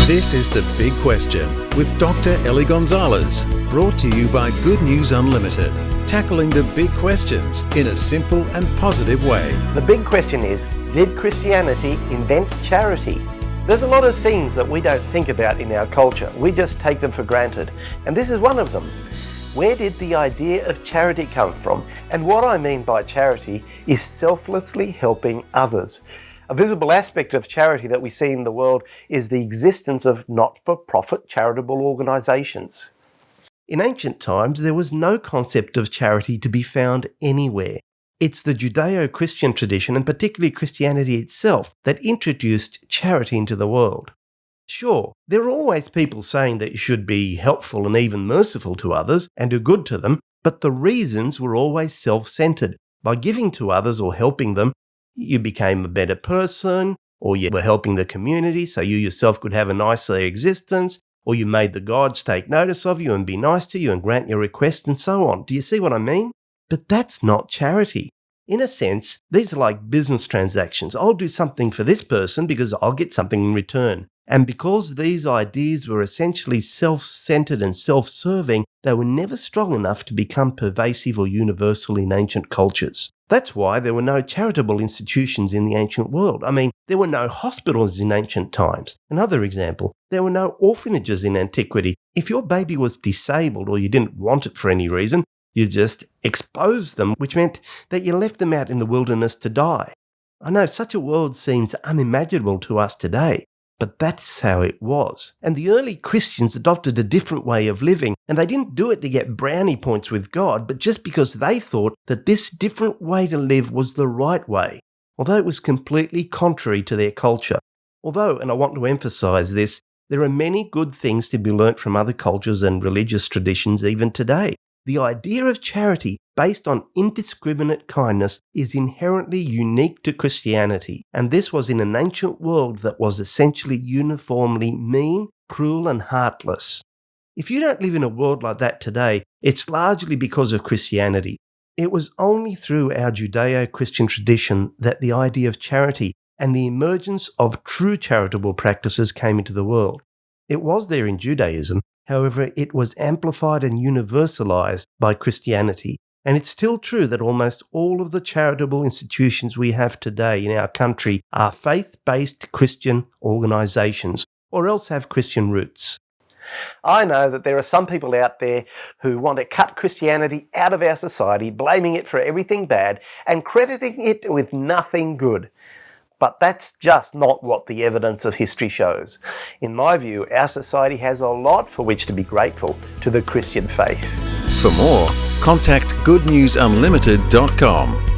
This is The Big Question with Dr. Ellie Gonzalez, brought to you by Good News Unlimited, tackling the big questions in a simple and positive way. The big question is, did Christianity invent charity? There's a lot of things that we don't think about in our culture. We just take them for granted. And this is one of them. Where did the idea of charity come from? And what I mean by charity is selflessly helping others. A visible aspect of charity that we see in the world is the existence of not-for-profit charitable organisations. In ancient times, there was no concept of charity to be found anywhere. It's the Judeo-Christian tradition, and particularly Christianity itself, that introduced charity into the world. Sure, there are always people saying that you should be helpful and even merciful to others and do good to them, but the reasons were always self-centred. By giving to others or helping them, you became a better person, or you were helping the community so you yourself could have a nicer existence, or you made the gods take notice of you and be nice to you and grant your requests and so on. Do you see what I mean? But that's not charity. In a sense, these are like business transactions. I'll do something for this person because I'll get something in return. And because these ideas were essentially self-centered and self-serving, they were never strong enough to become pervasive or universal in ancient cultures. That's why there were no charitable institutions in the ancient world. I mean, there were no hospitals in ancient times. Another example, there were no orphanages in antiquity. If your baby was disabled or you didn't want it for any reason, you just exposed them, which meant that you left them out in the wilderness to die. I know such a world seems unimaginable to us today, but that's how it was. And the early Christians adopted a different way of living, and they didn't do it to get brownie points with God, but just because they thought that this different way to live was the right way, although it was completely contrary to their culture. Although, and I want to emphasize this, there are many good things to be learnt from other cultures and religious traditions even today. The idea of charity based on indiscriminate kindness is inherently unique to Christianity, and this was in an ancient world that was essentially uniformly mean, cruel and heartless. If you don't live in a world like that today, it's largely because of Christianity. It was only through our Judeo-Christian tradition that the idea of charity and the emergence of true charitable practices came into the world. It was there in Judaism. However, it was amplified and universalized by Christianity. And it's still true that almost all of the charitable institutions we have today in our country are faith-based Christian organizations, or else have Christian roots. I know that there are some people out there who want to cut Christianity out of our society, blaming it for everything bad and crediting it with nothing good. But that's just not what the evidence of history shows. In my view, our society has a lot for which to be grateful to the Christian faith. For more, contact goodnewsunlimited.com.